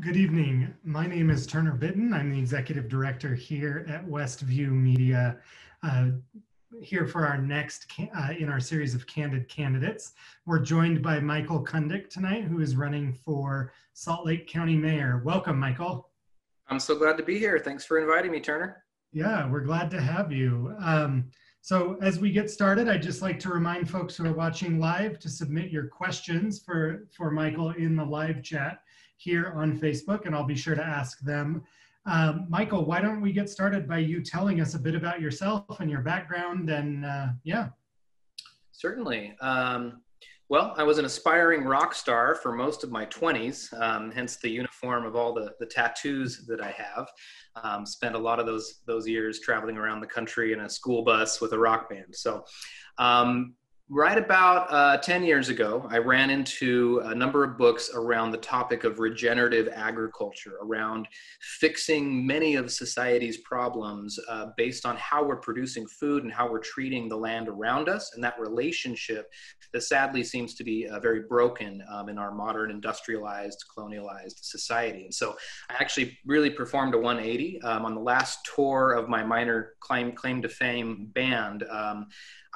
Good evening. My name is Turner Bitton. I'm the executive director here at Westview Media, uh, here for our next in our series of Candid Candidates. We're joined by Michael Cundick tonight, who is running for Salt Lake County Mayor. Welcome, Michael. I'm so glad to be here. Thanks for inviting me, Turner. Yeah, we're glad to have you. So as we get started, I'd just like to remind folks who are watching live to submit your questions for Michael in the live chat here on Facebook, and I'll be sure to ask them. Michael, why don't we get started by you telling us a bit about yourself and your background, and yeah. Certainly. Well, I was an aspiring rock star for most of my 20s, hence the uniform of all the tattoos that I have. Spent a lot of those years traveling around the country in a school bus with a rock band. So right about 10 years ago, I ran into a number of books around the topic of regenerative agriculture, around fixing many of society's problems based on how we're producing food and how we're treating the land around us, and that relationship that sadly seems to be very broken in our modern industrialized, colonialized society. And so I actually really performed a 180 on the last tour of my minor claim to fame band.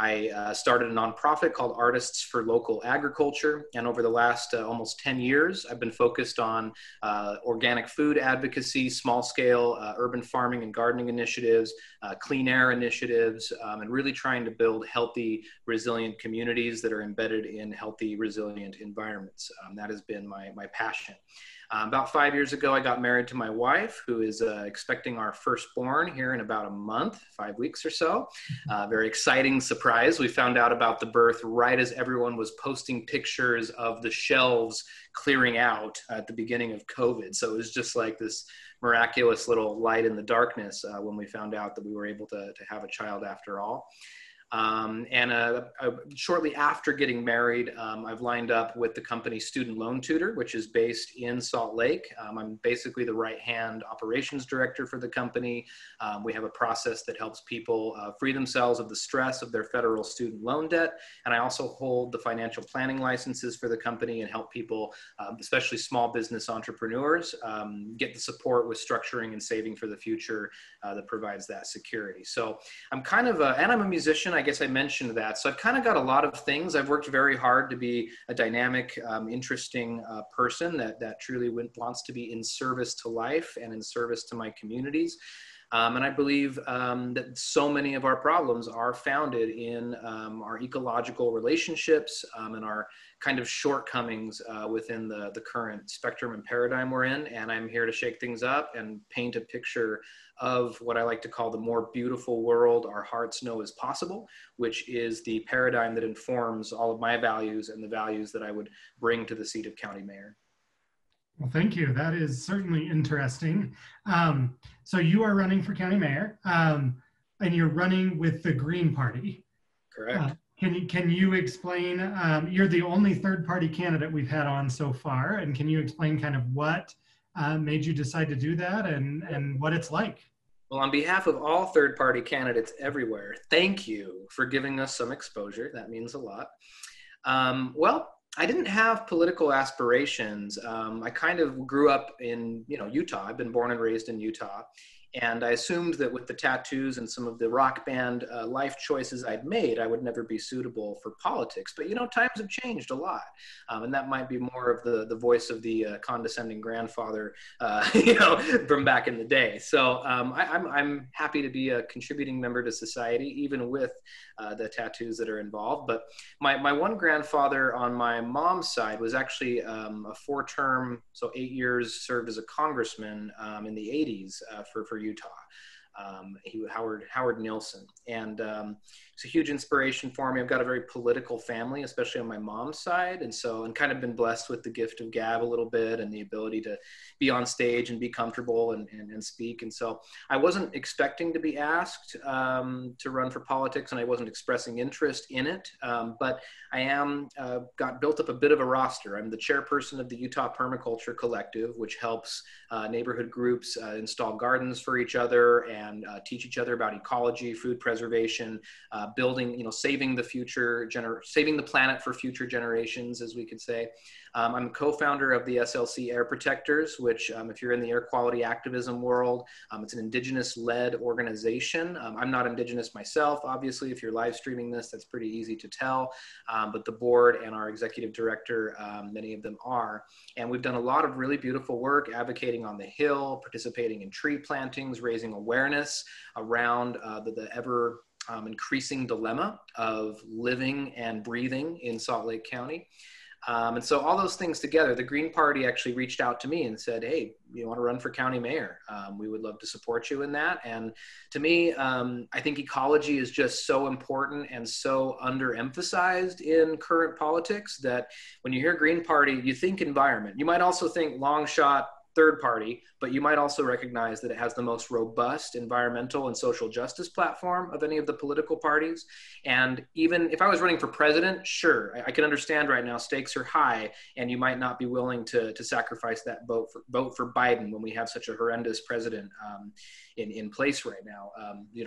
I started a nonprofit called Artists for Local Agriculture, and over the last almost 10 years, I've been focused on organic food advocacy, small-scale urban farming and gardening initiatives, clean air initiatives, and really trying to build healthy, resilient communities that are embedded in healthy, resilient environments. That has been my passion. About 5 years ago, I got married to my wife, who is expecting our firstborn here in about a month, 5 weeks or so. Very exciting surprise. We found out about the birth right as everyone was posting pictures of the shelves clearing out at the beginning of COVID. So it was just like this miraculous little light in the darkness when we found out that we were able to have a child after all. Shortly after getting married, I've lined up with the company Student Loan Tutor, which is based in Salt Lake. I'm basically the right-hand operations director for the company. We have a process that helps people free themselves of the stress of their federal student loan debt. And I also hold the financial planning licenses for the company and help people, especially small business entrepreneurs, get the support with structuring and saving for the future that provides that security. So I'm kind of and I'm a musician. I guess I mentioned that. So I've kind of got a lot of things. I've worked very hard to be a dynamic, interesting person that truly wants to be in service to life and in service to my communities. And I believe that so many of our problems are founded in our ecological relationships and our kind of shortcomings within the current spectrum and paradigm we're in. And I'm here to shake things up and paint a picture of what I like to call the more beautiful world our hearts know is possible, which is the paradigm that informs all of my values and the values that I would bring to the seat of county mayor. Well, thank you. That is certainly interesting. So you are running for county mayor, and you're running with the Green Party. Correct. Can you explain, you're the only third-party candidate we've had on so far, and can you explain kind of what made you decide to do that and what it's like? Well, on behalf of all third-party candidates everywhere, thank you for giving us some exposure. That means a lot. Well, I didn't have political aspirations. I kind of grew up in, Utah. I've been born and raised in Utah. And I assumed that with the tattoos and some of the rock band life choices I'd made, I would never be suitable for politics. But, times have changed a lot. And that might be more of the voice of the condescending grandfather, from back in the day. So I'm happy to be a contributing member to society, even with the tattoos that are involved. But my one grandfather on my mom's side was actually a 4-term, so 8 years served as a congressman in the 80s for Utah. Howard Nielsen, and it's a huge inspiration for me. I've got a very political family, especially on my mom's side, and kind of been blessed with the gift of gab a little bit and the ability to be on stage and be comfortable and speak. And so I wasn't expecting to be asked to run for politics, and I wasn't expressing interest in it, but I got built up a bit of a roster. I'm the chairperson of the Utah Permaculture Collective, which helps neighborhood groups install gardens for each other and teach each other about ecology, food preservation, building, saving saving the planet for future generations, as we could say. I'm a co-founder of the SLC Air Protectors, which if you're in the air quality activism world, it's an Indigenous-led organization. I'm not Indigenous myself, obviously. If you're live streaming this, that's pretty easy to tell. But the board and our executive director, many of them are. And we've done a lot of really beautiful work advocating on the Hill, participating in tree plantings, raising awareness around the ever increasing dilemma of living and breathing in Salt Lake County. And so all those things together, the Green Party actually reached out to me and said, hey, you want to run for county mayor? We would love to support you in that. And to me, I think ecology is just so important and so underemphasized in current politics that when you hear Green Party, you think environment. You might also think long shot third party, but you might also recognize that it has the most robust environmental and social justice platform of any of the political parties. And even if I was running for president, sure, I can understand right now stakes are high and you might not be willing to sacrifice that vote for Biden when we have such a horrendous president in place right now.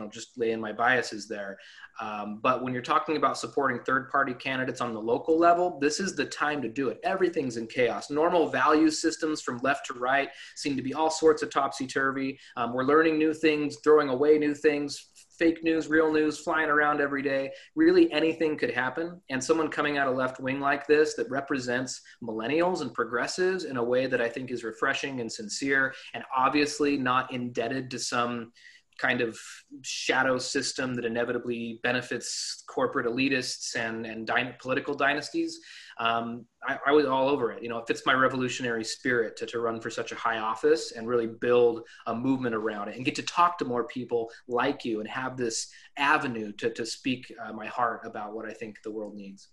Just lay in my biases there. But when you're talking about supporting third-party candidates on the local level, this is the time to do it. Everything's in chaos. Normal value systems from left to right seem to be all sorts of topsy-turvy. We're learning new things, throwing away new things, fake news, real news, flying around every day. Really anything could happen. And someone coming out of left wing like this that represents millennials and progressives in a way that I think is refreshing and sincere and obviously not indebted to some kind of shadow system that inevitably benefits corporate elitists and political dynasties. I was all over it. It fits my revolutionary spirit to run for such a high office and really build a movement around it and get to talk to more people like you and have this avenue to speak my heart about what I think the world needs.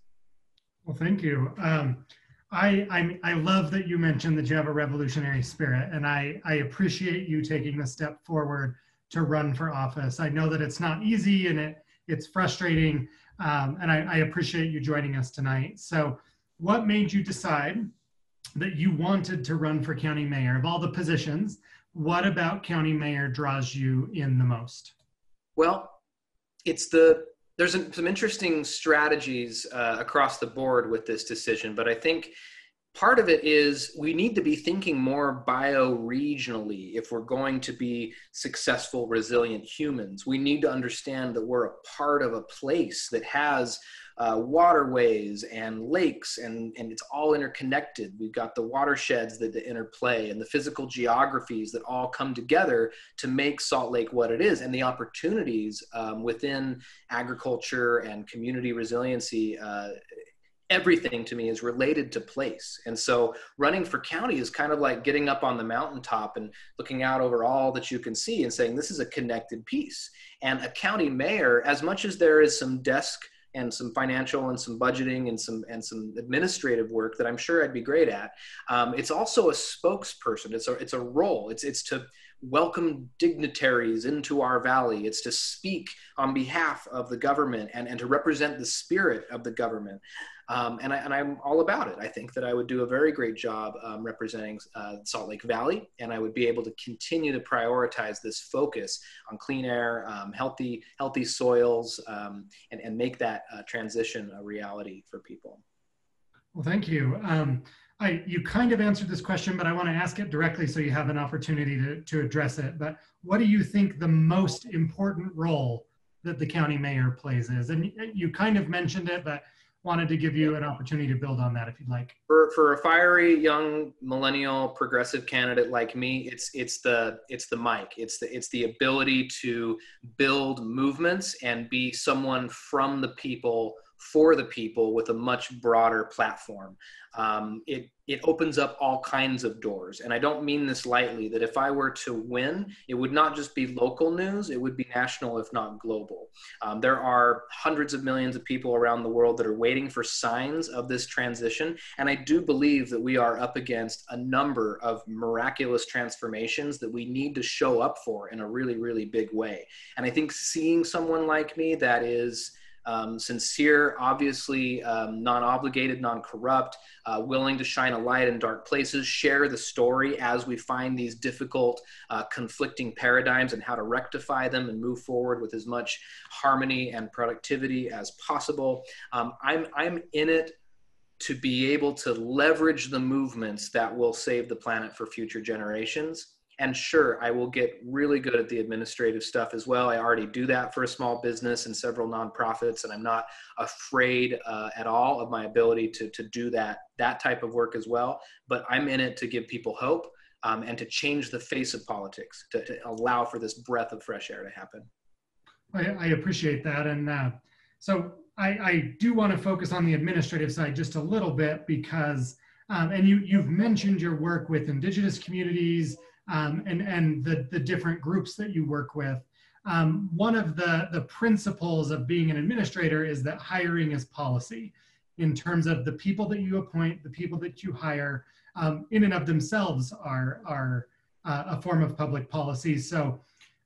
Well, thank you. I love that you mentioned that you have a revolutionary spirit, and I appreciate you taking the step forward to run for office. I know that it's not easy and it's frustrating, and I appreciate you joining us tonight. So what made you decide that you wanted to run for county mayor? Of all the positions, what about county mayor draws you in the most? Well, there's some interesting strategies across the board with this decision, but I think part of it is we need to be thinking more bioregionally if we're going to be successful, resilient humans. We need to understand that we're a part of a place that has waterways and lakes, and it's all interconnected. We've got the watersheds that interplay and the physical geographies that all come together to make Salt Lake what it is, and the opportunities within agriculture and community resiliency. Everything to me is related to place. And so running for county is kind of like getting up on the mountaintop and looking out over all that you can see and saying, this is a connected piece. And a county mayor, as much as there is some desk and some financial and some budgeting and some administrative work that I'm sure I'd be great at, it's also a spokesperson. It's a role. It's to welcome dignitaries into our valley. It's to speak on behalf of the government and to represent the spirit of the government. And I'm all about it. I think that I would do a very great job representing Salt Lake Valley, and I would be able to continue to prioritize this focus on clean air, healthy soils, and make that transition a reality for people. Well, thank you. You kind of answered this question, but I want to ask it directly so you have an opportunity to address it. But what do you think the most important role that the county mayor plays is? And you kind of mentioned it, but wanted to give you an opportunity to build on that if you'd like. For a fiery young millennial progressive candidate like me, it's the mic. It's the ability to build movements and be someone from the people for the people with a much broader platform. It opens up all kinds of doors. And I don't mean this lightly, that if I were to win, it would not just be local news, it would be national, if not global. There are hundreds of millions of people around the world that are waiting for signs of this transition. And I do believe that we are up against a number of miraculous transformations that we need to show up for in a really, really big way. And I think seeing someone like me that is sincere, obviously non-obligated, non-corrupt, willing to shine a light in dark places, share the story as we find these difficult, conflicting paradigms and how to rectify them and move forward with as much harmony and productivity as possible. I'm in it to be able to leverage the movements that will save the planet for future generations. And sure, I will get really good at the administrative stuff as well. I already do that for a small business and several nonprofits, and I'm not afraid at all of my ability to do that type of work as well. But I'm in it to give people hope and to change the face of politics, to allow for this breath of fresh air to happen. I appreciate that. And so I do want to focus on the administrative side just a little bit because, and you've mentioned your work with Indigenous communities, and the different groups that you work with. One of the principles of being an administrator is that hiring is policy in terms of the people that you appoint, the people that you hire, in and of themselves are a form of public policy. So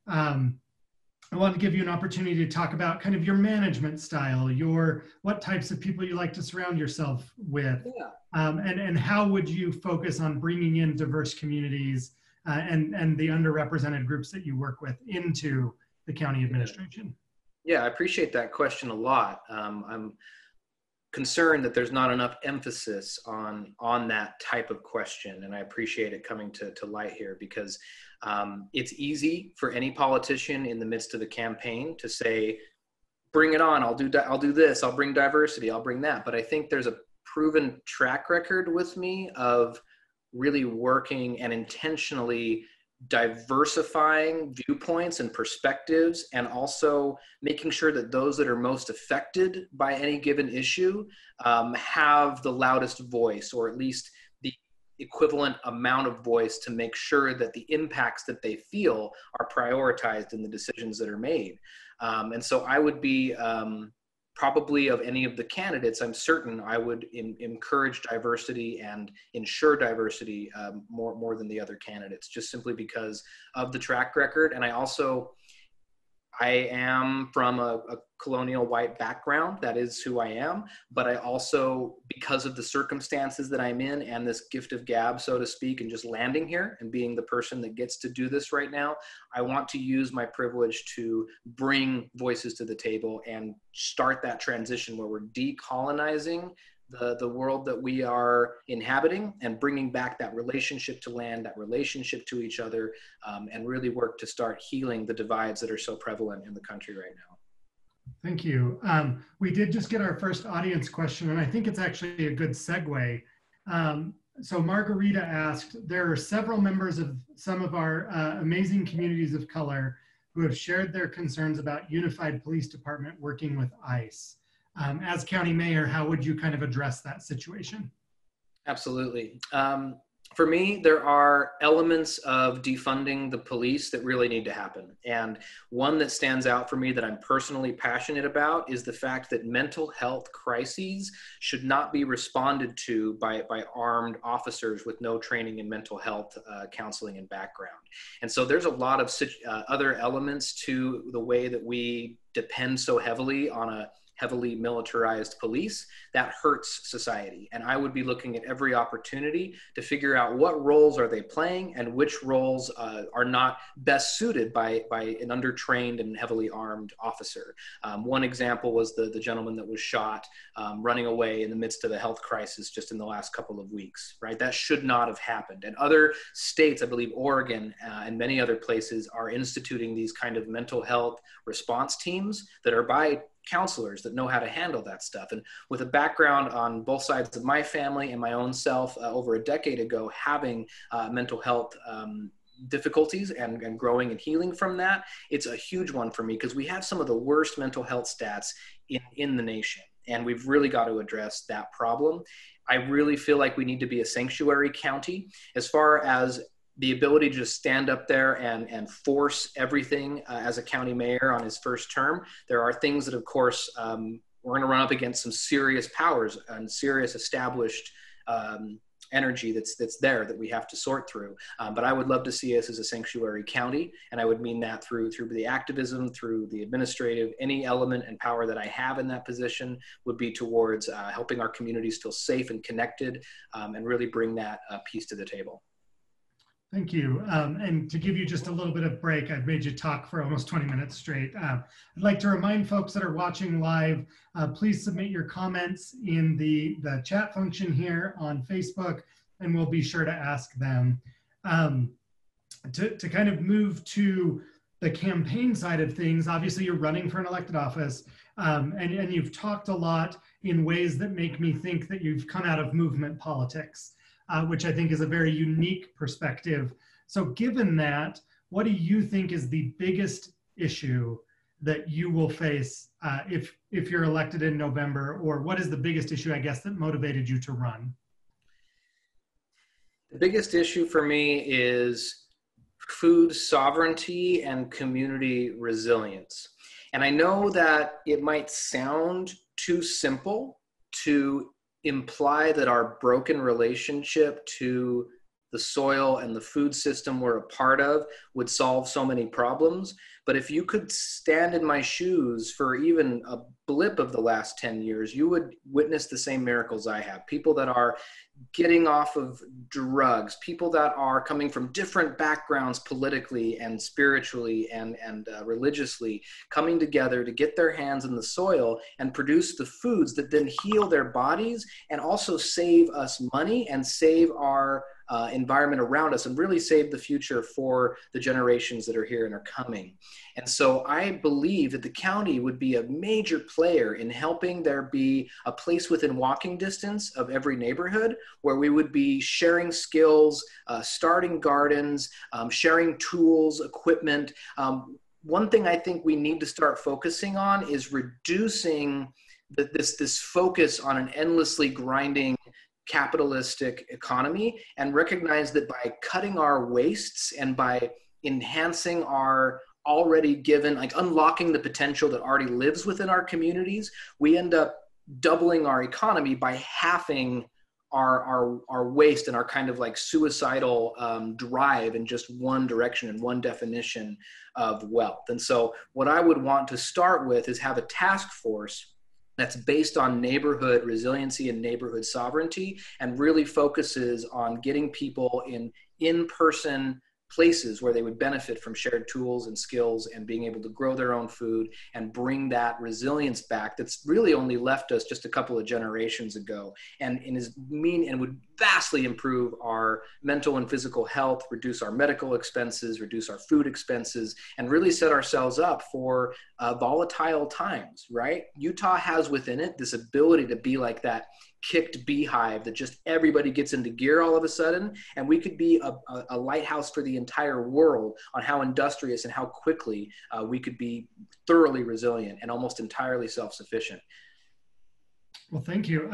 I want to give you an opportunity to talk about kind of your management style, what types of people you like to surround yourself with, and how would you focus on bringing in diverse communities and the underrepresented groups that you work with into the county administration? Yeah, I appreciate that question a lot. I'm concerned that there's not enough emphasis on that type of question, and I appreciate it coming to light here because it's easy for any politician in the midst of the campaign to say, "Bring it on! I'll do this. I'll bring diversity. I'll bring that." But I think there's a proven track record with me of really working and intentionally diversifying viewpoints and perspectives, and also making sure that those that are most affected by any given issue have the loudest voice, or at least the equivalent amount of voice, to make sure that the impacts that they feel are prioritized in the decisions that are made. And so I would be probably, of any of the candidates, I'm certain I would encourage diversity and ensure diversity more than the other candidates, just simply because of the track record. And I am from a colonial white background. That is who I am. But I also, because of the circumstances that I'm in and this gift of gab, so to speak, and just landing here and being the person that gets to do this right now, I want to use my privilege to bring voices to the table and start that transition where we're decolonizing the world that we are inhabiting and bringing back that relationship to land, that relationship to each other, and really work to start healing the divides that are so prevalent in the country right now. Thank you. We did just get our first audience question, and I think it's actually a good segue. So Margarita asked, there are several members of some of our amazing communities of color who have shared their concerns about unified police department working with ICE. As county mayor, how would you kind of address that situation? Absolutely. For me, there are elements of defunding the police that really need to happen. And one that stands out for me that I'm personally passionate about is the fact that mental health crises should not be responded to by armed officers with no training in mental health counseling and background. And so there's a lot of other elements to the way that we depend so heavily on a heavily militarized police that hurts society. And I would be looking at every opportunity to figure out what roles are they playing and which roles are not best suited by an undertrained and heavily armed officer. One example was the gentleman that was shot running away in the midst of the health crisis just in the last couple of weeks, right? That should not have happened. And other states, I believe Oregon and many other places, are instituting these kind of mental health response teams that are by counselors that know how to handle that stuff. And with a background on both sides of my family and my own self over a decade ago, having mental health difficulties and growing and healing from that, it's a huge one for me because we have some of the worst mental health stats in the nation. And we've really got to address that problem. I really feel like we need to be a sanctuary county as far as the ability to just stand up there and force everything as a county mayor on his first term. There are things that, of course, we're going to run up against some serious powers and serious established energy that's there that we have to sort through. But I would love to see us as a sanctuary county, and I would mean that through the activism, through the administrative, any element and power that I have in that position would be towards helping our communities feel safe and connected, and really bring that piece to the table. Thank you. And to give you just a little bit of break, I've made you talk for almost 20 minutes straight. I'd like to remind folks that are watching live, please submit your comments in the chat function here on Facebook, and we'll be sure to ask them. To kind of move to the campaign side of things, obviously you're running for an elected office, and you've talked a lot in ways that make me think that you've come out of movement politics. Which I think is a very unique perspective. So given that, what do you think is the biggest issue that you will face if you're elected in November, or what is the biggest issue, I guess, that motivated you to run? The biggest issue for me is food sovereignty and community resilience. And I know that it might sound too simple to imply that our broken relationship to the soil and the food system we're a part of would solve so many problems. But if you could stand in my shoes for even a blip of the last 10 years, you would witness the same miracles I have. People that are getting off of drugs, people that are coming from different backgrounds politically and spiritually and religiously, coming together to get their hands in the soil and produce the foods that then heal their bodies and also save us money and save our environment around us and really save the future for the generations that are here and are coming. And so I believe that the county would be a major player in helping there be a place within walking distance of every neighborhood where we would be sharing skills, starting gardens, sharing tools, equipment. One thing I think we need to start focusing on is reducing this focus on an endlessly grinding capitalistic economy, and recognize that by cutting our wastes and by enhancing our already given, like unlocking the potential that already lives within our communities, we end up doubling our economy by halving our waste and our kind of like suicidal drive in just one direction and one definition of wealth. And so what I would want to start with is have a task force that's based on neighborhood resiliency and neighborhood sovereignty, and really focuses on getting people in in-person places where they would benefit from shared tools and skills and being able to grow their own food and bring that resilience back that's really only left us just a couple of generations ago, and would vastly improve our mental and physical health, reduce our medical expenses, reduce our food expenses, and really set ourselves up for volatile times, right? Utah has within it this ability to be like that kicked beehive that just everybody gets into gear all of a sudden, and we could be a lighthouse for the entire world on how industrious and how quickly we could be thoroughly resilient and almost entirely self-sufficient. Well, thank you.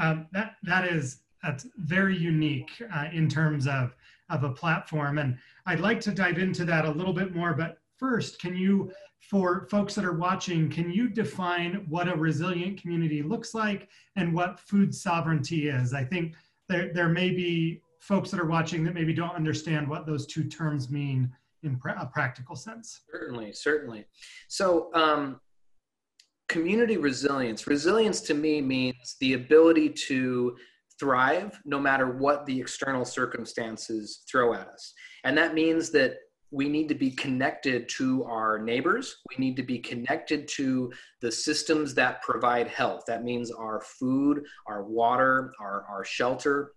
That's very unique in terms of a platform, and I'd like to dive into that a little bit more, but first, can you, for folks that are watching, can you define what a resilient community looks like and what food sovereignty is? I think there may be folks that are watching that maybe don't understand what those two terms mean in a practical sense. Certainly. So community resilience to me means the ability to thrive no matter what the external circumstances throw at us. And that means that we need to be connected to our neighbors. We need to be connected to the systems that provide health. That means our food, our water, our shelter.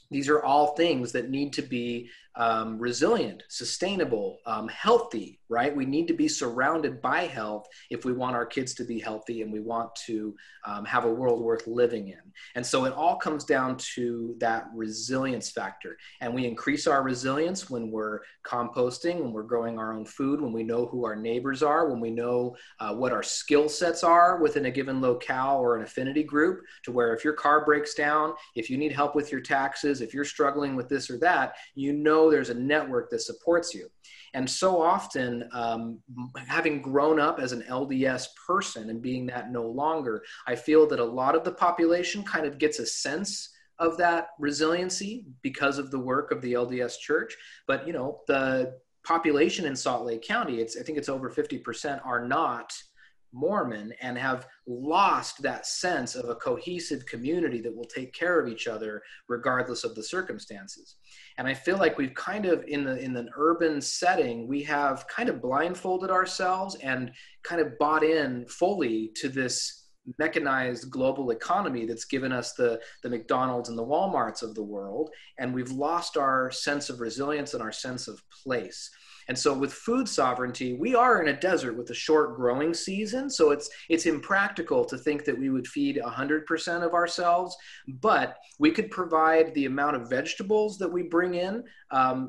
These are all things that need to be resilient, sustainable, healthy, right? We need to be surrounded by health if we want our kids to be healthy and we want to have a world worth living in. And so it all comes down to that resilience factor. And we increase our resilience when we're composting, when we're growing our own food, when we know who our neighbors are, when we know what our skill sets are within a given locale or an affinity group, to where if your car breaks down, if you need help with your taxes, if you're struggling with this or that, you know there's a network that supports you. And so often, having grown up as an LDS person and being that no longer, I feel that a lot of the population kind of gets a sense of that resiliency because of the work of the LDS Church. But, you know, the population in Salt Lake County, I think it's over 50% are not Mormon and have lost that sense of a cohesive community that will take care of each other regardless of the circumstances. And I feel like we've kind of, in an urban setting, we have kind of blindfolded ourselves and kind of bought in fully to this mechanized global economy that's given us the McDonald's and the Walmarts of the world. And we've lost our sense of resilience and our sense of place. And so with food sovereignty, we are in a desert with a short growing season. So it's impractical to think that we would feed 100% of ourselves, but we could provide the amount of vegetables that we bring in.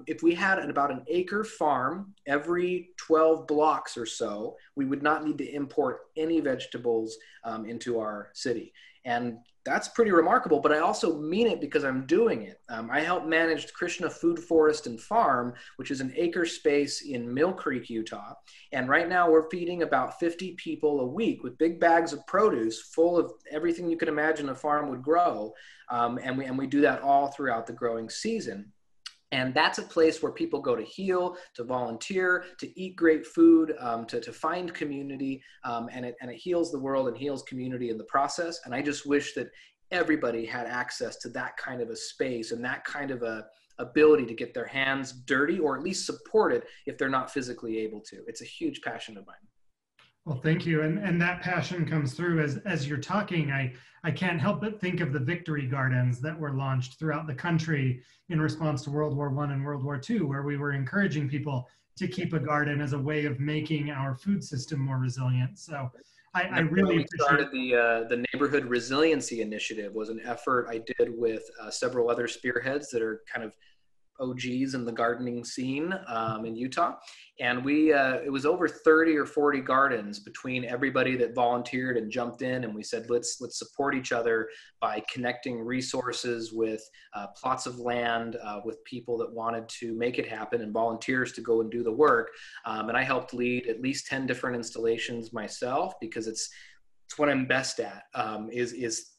If we had about an acre farm every 12 blocks or so, we would not need to import any vegetables into our city. And that's pretty remarkable, but I also mean it because I'm doing it. I help manage Krishna Food Forest and Farm, which is an acre space in Mill Creek, Utah. And right now we're feeding about 50 people a week with big bags of produce full of everything you could imagine a farm would grow. And we do that all throughout the growing season. And that's a place where people go to heal, to volunteer, to eat great food, to find community, and it heals the world and heals community in the process. And I just wish that everybody had access to that kind of a space and that kind of a ability to get their hands dirty, or at least support it if they're not physically able to. It's a huge passion of mine. Well, thank you. And that passion comes through as you're talking. I can't help but think of the victory gardens that were launched throughout the country in response to World War I and World War II, where we were encouraging people to keep a garden as a way of making our food system more resilient. So I really started the Neighborhood Resiliency Initiative. Was an effort I did with several other spearheads that are kind of OGs in the gardening scene in Utah. And it was over 30 or 40 gardens between everybody that volunteered and jumped in. And we said, let's support each other by connecting resources with plots of land, with people that wanted to make it happen and volunteers to go and do the work. And I helped lead at least 10 different installations myself, because it's what I'm best at, is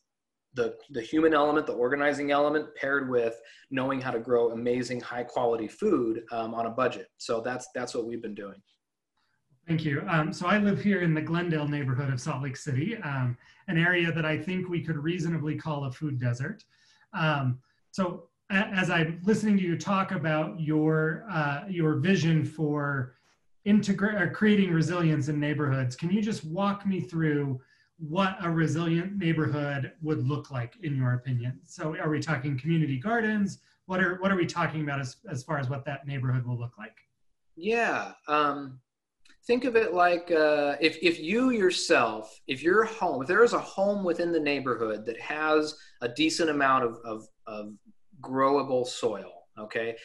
the human element, the organizing element, paired with knowing how to grow amazing, high quality food on a budget. So that's what we've been doing. Thank you. So I live here in the Glendale neighborhood of Salt Lake City, an area that I think we could reasonably call a food desert. So as I'm listening to you talk about your vision for creating resilience in neighborhoods, can you just walk me through what a resilient neighborhood would look like in your opinion? So are we talking community gardens? What are we talking about as far as what that neighborhood will look like? Yeah. Think of it like if you yourself, if your home, if there is a home within the neighborhood that has a decent amount of growable soil, okay?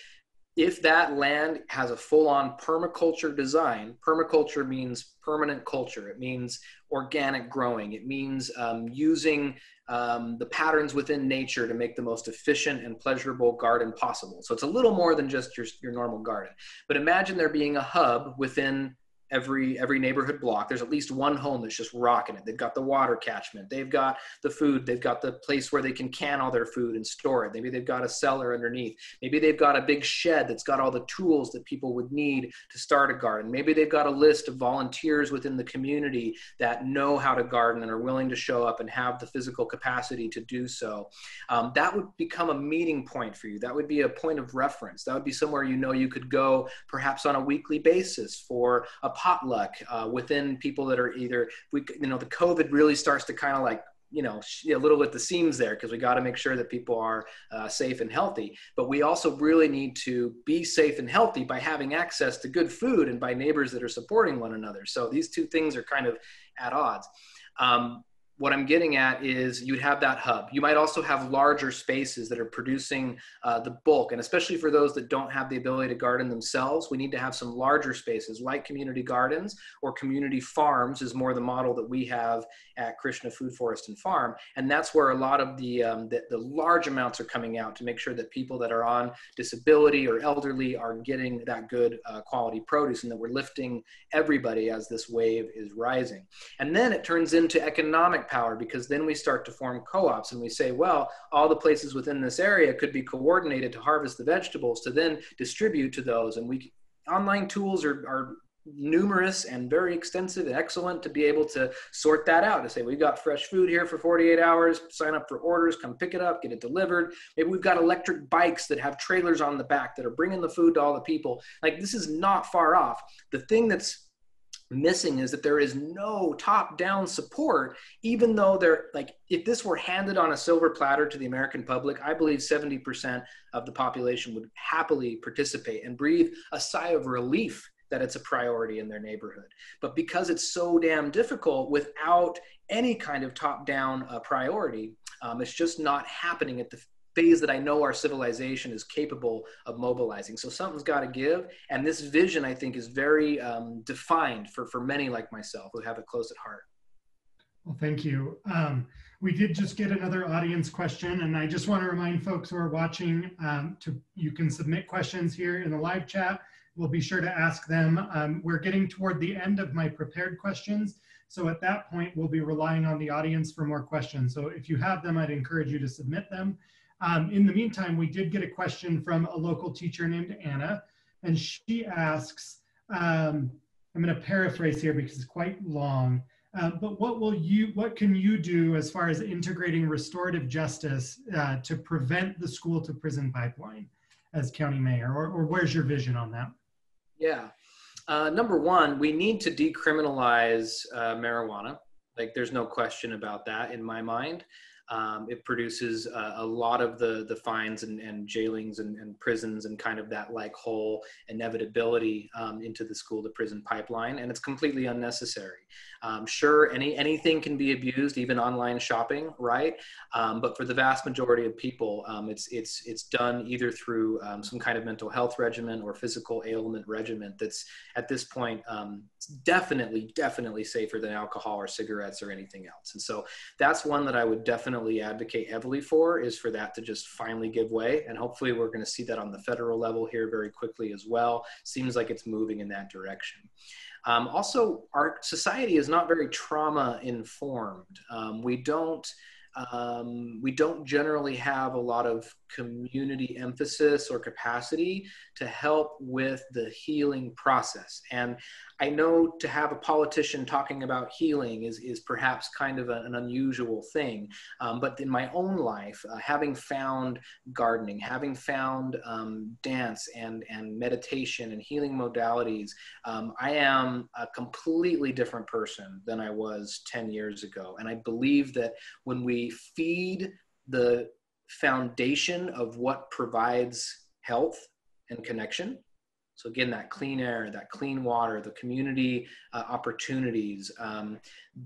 If that land has a full-on permaculture design, permaculture means permanent culture. It means organic growing. It means using the patterns within nature to make the most efficient and pleasurable garden possible. So it's a little more than just your normal garden. But imagine there being a hub within every neighborhood block. There's at least one home that's just rocking it. They've got the water catchment. They've got the food. They've got the place where they can can all their food and store it. Maybe they've got a cellar underneath. Maybe they've got a big shed that's got all the tools that people would need to start a garden. Maybe they've got a list of volunteers within the community that know how to garden and are willing to show up and have the physical capacity to do so. That would become a meeting point for you. That would be a point of reference. That would be somewhere you could go perhaps on a weekly basis for a potluck within people that are either, the COVID really starts to kind of like, a little at the seams there, because we got to make sure that people are safe and healthy. But we also really need to be safe and healthy by having access to good food and by neighbors that are supporting one another. So these two things are kind of at odds. What I'm getting at is you'd have that hub. You might also have larger spaces that are producing the bulk. And especially for those that don't have the ability to garden themselves, we need to have some larger spaces like community gardens or community farms is more the model that we have at Krishna Food Forest and Farm. And that's where a lot of the large amounts are coming out to make sure that people that are on disability or elderly are getting that good quality produce, and that we're lifting everybody as this wave is rising. And then it turns into economic economic power, because then we start to form co-ops and we say, well, all the places within this area could be coordinated to harvest the vegetables to then distribute to those. And online tools are numerous and very extensive and excellent to be able to sort that out, to say, we've got fresh food here for 48 hours, sign up for orders, come pick it up, get it delivered. Maybe we've got electric bikes that have trailers on the back that are bringing the food to all the people. Like, this is not far off. The thing that's missing is that there is no top-down support, even though if this were handed on a silver platter to the American public, I believe 70% of the population would happily participate and breathe a sigh of relief that it's a priority in their neighborhood. But because it's so damn difficult without any kind of top-down priority, it's just not happening at the phase that I know our civilization is capable of mobilizing. So something's got to give. And this vision, I think, is very defined for many like myself who have it close at heart. Well, thank you. We did just get another audience question, and I just want to remind folks who are watching, you can submit questions here in the live chat. We'll be sure to ask them. We're getting toward the end of my prepared questions. So at that point, we'll be relying on the audience for more questions. So if you have them, I'd encourage you to submit them. In the meantime, we did get a question from a local teacher named Anna, and she asks, I'm going to paraphrase here because it's quite long, but what can you do as far as integrating restorative justice to prevent the school to prison pipeline as county mayor, or where's your vision on that? Yeah. Number one, we need to decriminalize marijuana. Like, there's no question about that in my mind. It produces a lot of the fines and jailings and prisons and kind of that like whole inevitability into the school to prison pipeline, and it's completely unnecessary. Sure, anything can be abused, even online shopping, right? But for the vast majority of people, it's done either through some kind of mental health regimen or physical ailment regimen that's at this point definitely safer than alcohol or cigarettes or anything else. And so that's one that I would definitely advocate heavily for, is for that to just finally give way. And hopefully we're going to see that on the federal level here very quickly as well. Seems like it's moving in that direction. Also, our society is not very trauma informed. We don't generally have a lot of community emphasis or capacity to help with the healing process. And I know to have a politician talking about healing is perhaps kind of an unusual thing. But in my own life, having found gardening, having found dance and meditation and healing modalities, I am a completely different person than I was 10 years ago. And I believe that when we feed the foundation of what provides health and connection, so again, that clean air, that clean water, the community opportunities,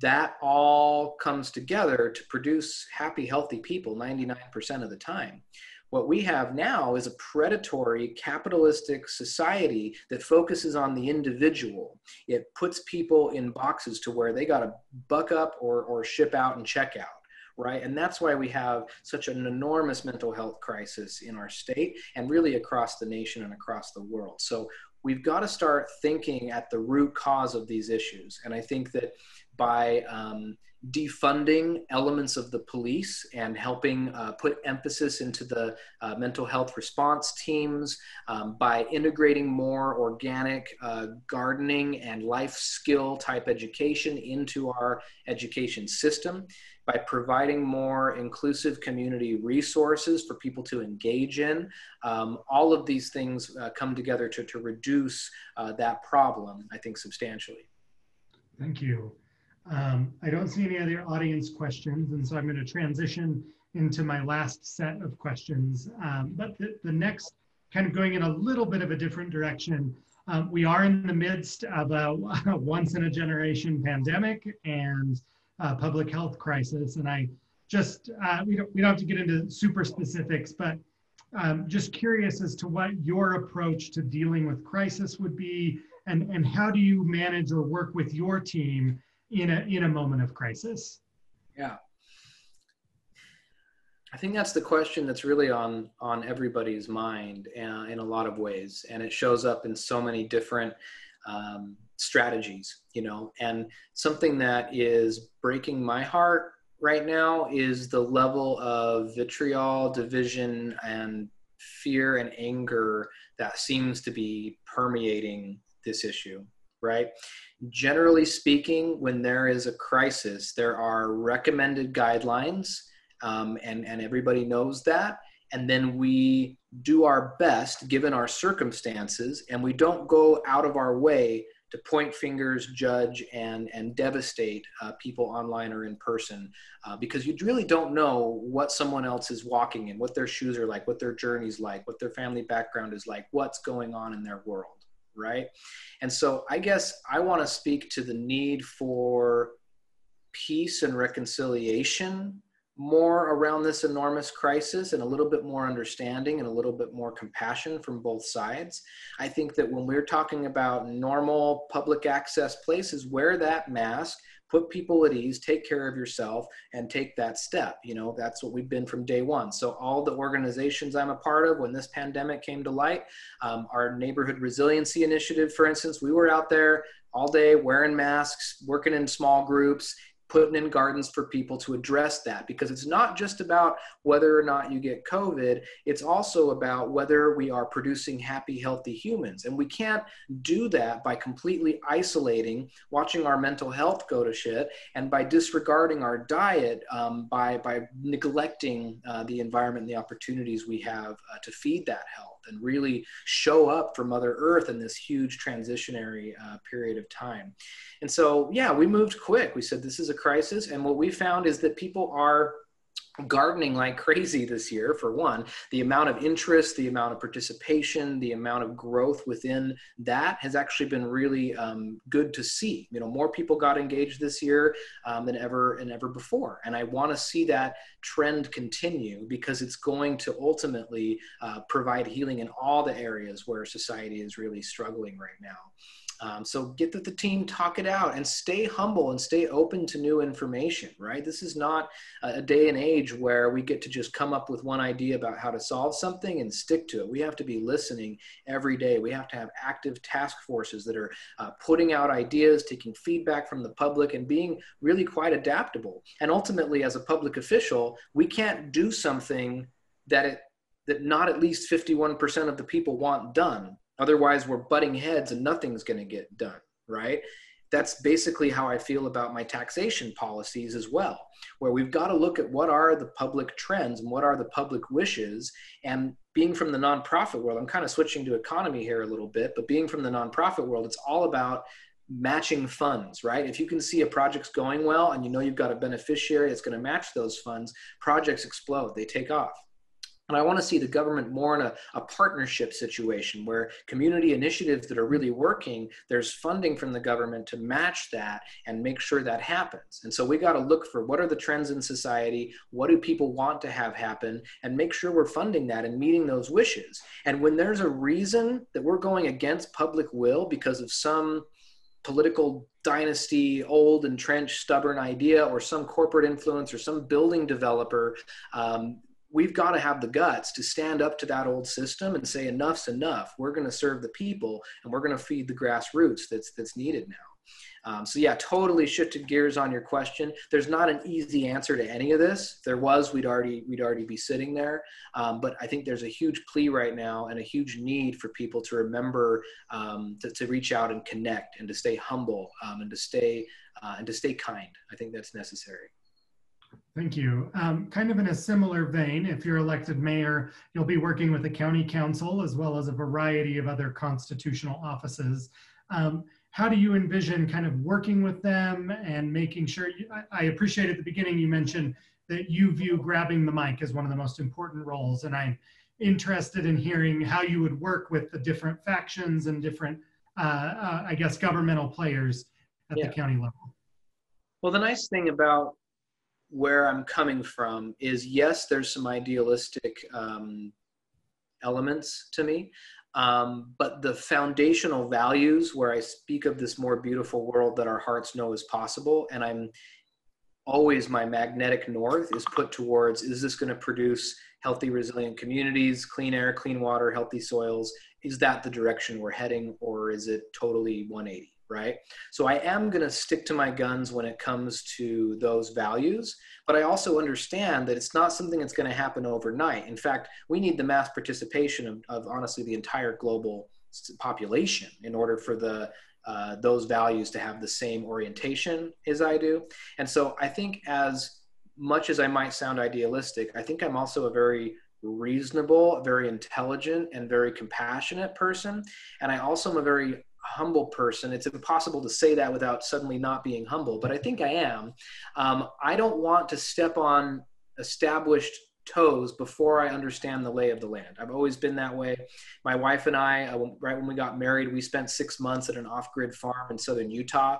that all comes together to produce happy, healthy people 99% of the time. What we have now is a predatory, capitalistic society that focuses on the individual. It puts people in boxes to where they got to buck up or ship out and check out. Right? And that's why we have such an enormous mental health crisis in our state and really across the nation and across the world. So we've got to start thinking at the root cause of these issues. And I think that by defunding elements of the police and helping put emphasis into the mental health response teams, by integrating more organic gardening and life skill type education into our education system, by providing more inclusive community resources for people to engage in. All of these things come together to reduce that problem, I think, substantially. Thank you. I don't see any other audience questions, and so I'm going to transition into my last set of questions. But the next, kind of going in a little bit of a different direction, we are in the midst of a once-in-a-generation pandemic and public health crisis, and I just we don't have to get into super specifics, but just curious as to what your approach to dealing with crisis would be, and how do you manage or work with your team in a moment of crisis? Yeah, I think that's the question that's really on everybody's mind in a lot of ways, and it shows up in so many different strategies, you know. And something that is breaking my heart right now is the level of vitriol, division, and fear and anger that seems to be permeating this issue, right? Generally speaking, when there is a crisis, there are recommended guidelines, and everybody knows that. And then we do our best given our circumstances, and we don't go out of our way to point fingers, judge, and devastate people online or in person, because you really don't know what someone else is walking in, what their shoes are like, what their journey's like, what their family background is like, what's going on in their world, right? And so I guess I want to speak to the need for peace and reconciliation more around this enormous crisis, and a little bit more understanding and a little bit more compassion from both sides. I think that when we're talking about normal public access places, wear that mask, put people at ease, take care of yourself, and take that step. You know, that's what we've been from day one. So all the organizations I'm a part of, when this pandemic came to light, our neighborhood resiliency initiative, for instance, we were out there all day wearing masks, working in small groups, putting in gardens for people to address that, because it's not just about whether or not you get COVID, it's also about whether we are producing happy, healthy humans. And we can't do that by completely isolating, watching our mental health go to shit, and by disregarding our diet, by neglecting the environment and the opportunities we have to feed that health and really show up for Mother Earth in this huge transitionary period of time. And so, yeah, we moved quick. We said, this is a crisis. And what we found is that people are gardening like crazy this year. For one, the amount of interest, the amount of participation, the amount of growth within that has actually been really good to see. You know, more people got engaged this year than ever before. And I want to see that trend continue, because it's going to ultimately provide healing in all the areas where society is really struggling right now. So get the team, talk it out, and stay humble and stay open to new information, right? This is not a day and age where we get to just come up with one idea about how to solve something and stick to it. We have to be listening every day. We have to have active task forces that are putting out ideas, taking feedback from the public, and being really quite adaptable. And ultimately, as a public official, we can't do something that not at least 51% of the people want done. Otherwise, we're butting heads and nothing's going to get done, right? That's basically how I feel about my taxation policies as well, where we've got to look at what are the public trends and what are the public wishes. And being from the nonprofit world, I'm kind of switching to economy here a little bit, but being from the nonprofit world, it's all about matching funds, right? If you can see a project's going well and you know you've got a beneficiary that's going to match those funds, projects explode, they take off. And I want to see the government more in a partnership situation where community initiatives that are really working, there's funding from the government to match that and make sure that happens. And so we got to look for what are the trends in society, what do people want to have happen, and make sure we're funding that and meeting those wishes. And when there's a reason that we're going against public will because of some political dynasty, old, entrenched, stubborn idea, or some corporate influence or some building developer, we've got to have the guts to stand up to that old system and say, enough's enough. We're going to serve the people and we're going to feed the grassroots that's needed now. So yeah, totally shifted gears on your question. There's not an easy answer to any of this. If there was, we'd already be sitting there. But I think there's a huge plea right now and a huge need for people to remember to reach out and connect and to stay humble and to stay kind. I think that's necessary. Thank you. Kind of in a similar vein, if you're elected mayor, you'll be working with the county council as well as a variety of other constitutional offices. How do you envision kind of working with them and making sure, I appreciate at the beginning you mentioned that you view grabbing the mic as one of the most important roles, and I'm interested in hearing how you would work with the different factions and different, I guess, governmental players at the county level. Well, the nice thing about where I'm coming from is, yes, there's some idealistic elements to me, but the foundational values where I speak of this more beautiful world that our hearts know is possible, and I'm always, my magnetic north is put towards, is this going to produce healthy, resilient communities, clean air, clean water, healthy soils? Is that the direction we're heading, or is it totally 180? right? So I am going to stick to my guns when it comes to those values, but I also understand that it's not something that's going to happen overnight. In fact, we need the mass participation of honestly the entire global population in order for those values to have the same orientation as I do. And so I think, as much as I might sound idealistic, I think I'm also a very reasonable, very intelligent, and very compassionate person. And I also am a very humble person. It's impossible to say that without suddenly not being humble, but I think I am. I don't want to step on established toes before I understand the lay of the land. I've always been that way. My wife and I, right when we got married, we spent 6 months at an off-grid farm in southern Utah,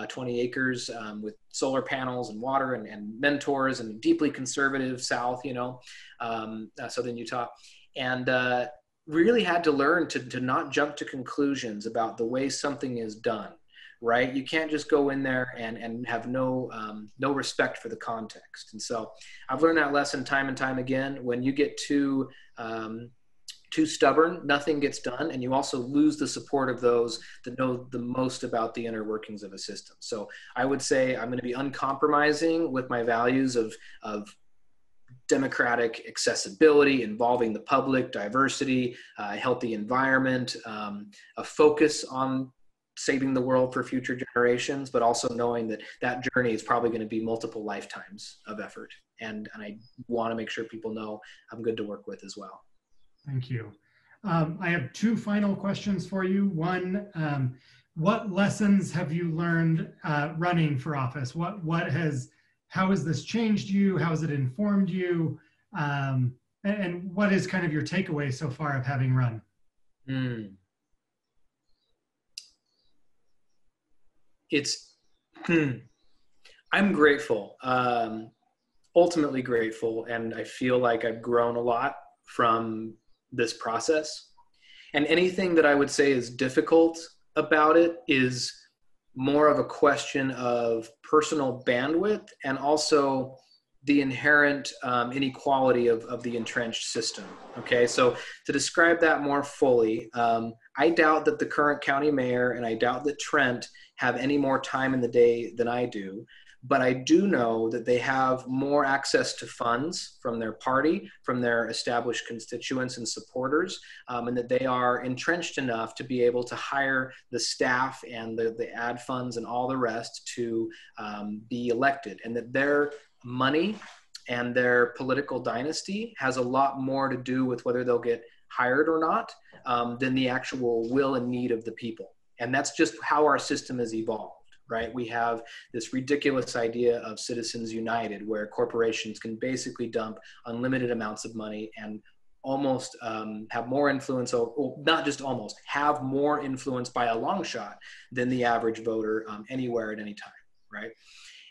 20 acres with solar panels and water and mentors, and deeply conservative South, southern Utah. And really had to learn to not jump to conclusions about the way something is done. Right? You can't just go in there and have no respect for the context. And so I've learned that lesson time and time again. When you get too stubborn, nothing gets done. And you also lose the support of those that know the most about the inner workings of a system. So I would say I'm going to be uncompromising with my values of democratic accessibility, involving the public, diversity, a healthy environment, a focus on saving the world for future generations, but also knowing that that journey is probably going to be multiple lifetimes of effort. And I want to make sure people know I'm good to work with as well. Thank you. I have 2 final questions for you. One, what lessons have you learned running for office? How has this changed you? How has it informed you? And what is kind of your takeaway so far of having run? I'm grateful, ultimately grateful, and I feel like I've grown a lot from this process. And anything that I would say is difficult about it is more of a question of personal bandwidth and also the inherent inequality of the entrenched system. Okay, so to describe that more fully, I doubt that the current county mayor and I doubt that Trent have any more time in the day than I do, but I do know that they have more access to funds from their party, from their established constituents and supporters, and that they are entrenched enough to be able to hire the staff and the ad funds and all the rest to be elected, and that their money and their political dynasty has a lot more to do with whether they'll get hired or not than the actual will and need of the people. And that's just how our system has evolved, right? We have this ridiculous idea of Citizens United, where corporations can basically dump unlimited amounts of money and almost have more influence, or not just almost, have more influence by a long shot than the average voter anywhere at any time, right?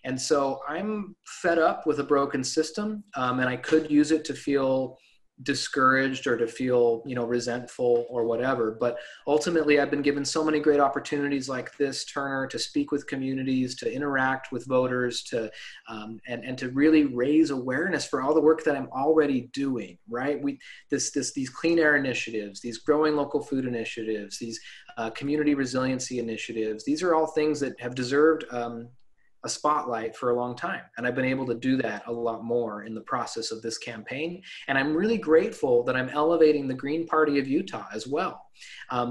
And so I'm fed up with a broken system, and I could use it to feel discouraged or to feel, resentful or whatever. But ultimately, I've been given so many great opportunities like this, Turner, to speak with communities, to interact with voters, to and to really raise awareness for all the work that I'm already doing. Right? These clean air initiatives, these growing local food initiatives, these community resiliency initiatives. These are all things that have deserved a spotlight for a long time. And I've been able to do that a lot more in the process of this campaign. And I'm really grateful that I'm elevating the Green Party of Utah as well.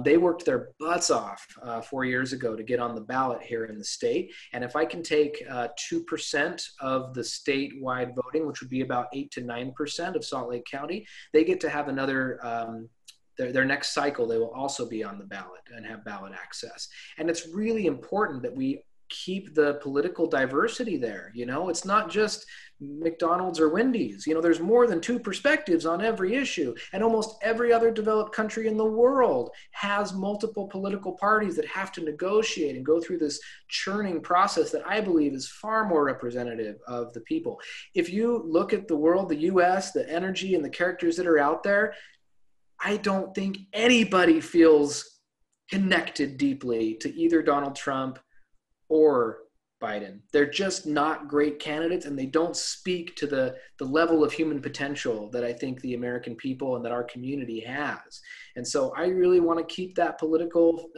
They worked their butts off 4 years ago to get on the ballot here in the state. And if I can take 2% of the statewide voting, which would be about 8 to 9% of Salt Lake County, they get to have another their next cycle. They will also be on the ballot and have ballot access. And it's really important that we keep the political diversity there. It's not just McDonald's or Wendy's. There's more than 2 perspectives on every issue. And almost every other developed country in the world has multiple political parties that have to negotiate and go through this churning process that I believe is far more representative of the people. If you look at the world, the US, the energy and the characters that are out there, I don't think anybody feels connected deeply to either Donald Trump or Biden. They're just not great candidates, and they don't speak to the level of human potential that I think the American people and that our community has. And so I really want to keep that political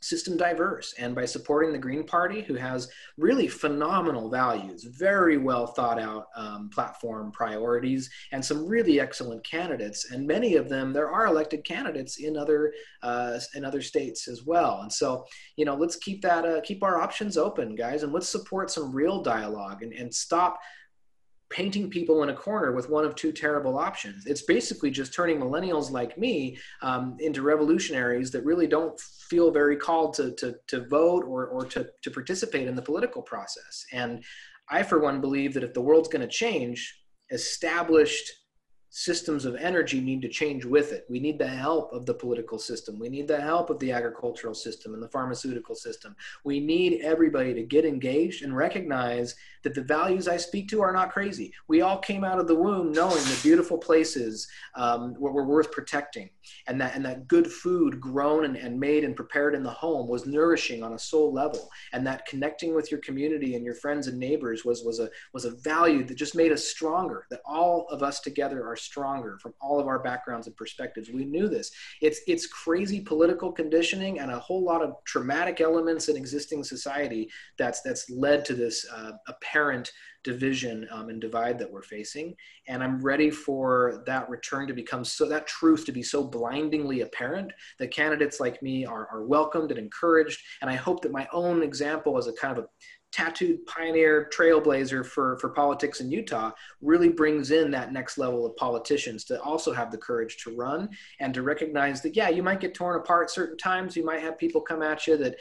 system diverse. And by supporting the Green Party, who has really phenomenal values, very well thought out platform priorities, and some really excellent candidates. And many of them, there are elected candidates in other states as well. And so, you know, let's keep that, keep our options open, guys, and let's support some real dialogue and stop painting people in a corner with one of two terrible options. It's basically just turning millennials like me into revolutionaries that really don't feel very called to vote or to participate in the political process. And I, for one, believe that if the world's going to change, established systems of energy need to change with it. We need the help of the political system. We need the help of the agricultural system and the pharmaceutical system. We need everybody to get engaged and recognize that the values I speak to are not crazy. We all came out of the womb knowing the beautiful places were worth protecting, and that good food grown and made and prepared in the home was nourishing on a soul level, and that connecting with your community and your friends and neighbors was a value that just made us stronger, that all of us together are stronger from all of our backgrounds and perspectives. We knew this. It's crazy political conditioning and a whole lot of traumatic elements in existing society that's led to this apparent division and divide that we're facing. And I'm ready for that return to become that truth to be so blindingly apparent that candidates like me are welcomed and encouraged. And I hope that my own example as a kind of a tattooed pioneer trailblazer for politics in Utah really brings in that next level of politicians to also have the courage to run and to recognize that, yeah, you might get torn apart certain times. You might have people come at you that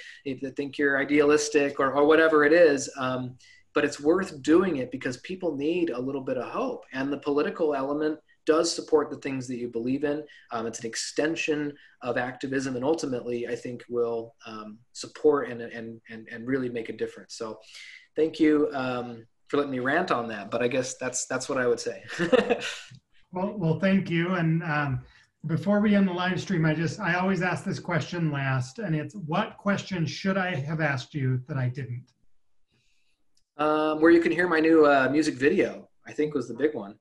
think you're idealistic or whatever it is. But it's worth doing it because people need a little bit of hope. And the political element does support the things that you believe in. It's an extension of activism, and ultimately, I think, will support and really make a difference. So thank you for letting me rant on that, but I guess that's what I would say. Well, thank you. And before we end the live stream, I always ask this question last, and it's, what question should I have asked you that I didn't? Where you can hear my new music video, I think, was the big one.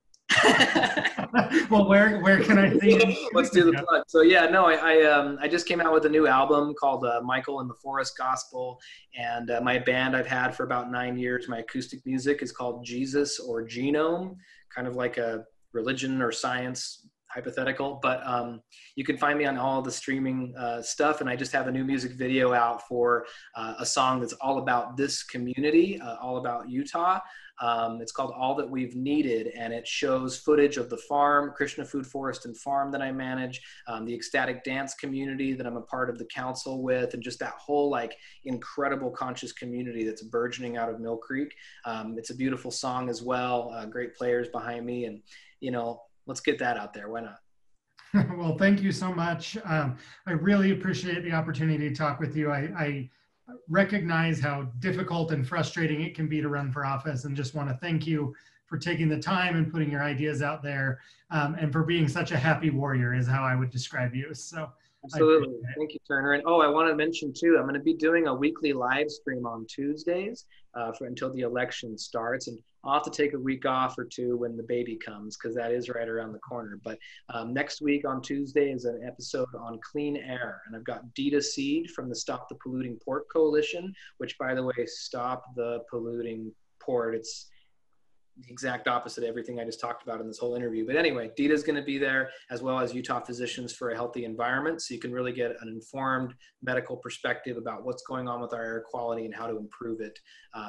Well, where can I see it? Let's do the plug. So yeah, no, I just came out with a new album called Michael and the Forest Gospel, and my band I've had for about 9 years, my acoustic music is called Jesus or Genome, kind of like a religion or science hypothetical, but you can find me on all the streaming stuff. And I just have a new music video out for a song that's all about this community, all about Utah. It's called All That We've Needed, and it shows footage of the farm, Krishna Food Forest and Farm that I manage, the ecstatic dance community that I'm a part of the council with, and just that whole like incredible conscious community that's burgeoning out of Mill Creek. It's a beautiful song as well, great players behind me, and you know, let's get that out there. Why not? Well, thank you so much. I really appreciate the opportunity to talk with you. I recognize how difficult and frustrating it can be to run for office, and just want to thank you for taking the time and putting your ideas out there, and for being such a happy warrior is how I would describe you. So absolutely. Thank you, Turner. And I want to mention too, I'm going to be doing a weekly live stream on Tuesdays until the election starts. And I'll have to take a week off or two when the baby comes, because that is right around the corner. But next week on Tuesday is an episode on clean air. And I've got Dita Seed from the Stop the Polluting Port Coalition, which, by the way, Stop the Polluting Port. It's the exact opposite of everything I just talked about in this whole interview. But anyway, Dita's going to be there, as well as Utah Physicians for a Healthy Environment. So you can really get an informed medical perspective about what's going on with our air quality and how to improve it.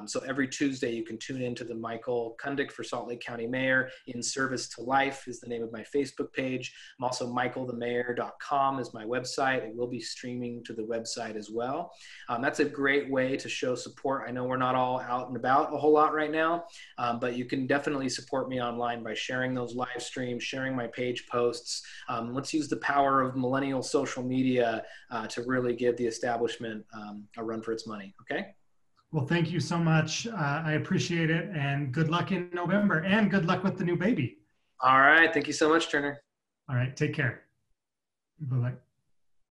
So every Tuesday you can tune into the Michael Cundick for Salt Lake County Mayor. In Service to Life is the name of my Facebook page. I'm also michaelthemayor.com is my website. It will be streaming to the website as well. That's a great way to show support. I know we're not all out and about a whole lot right now, but you can definitely support me online by sharing those live streams, sharing my page posts. Let's use the power of millennial social media to really give the establishment a run for its money. Okay? Well, thank you so much. I appreciate it, and good luck in November, and good luck with the new baby. All right. Thank you so much, Turner. All right. Take care. Bye-bye.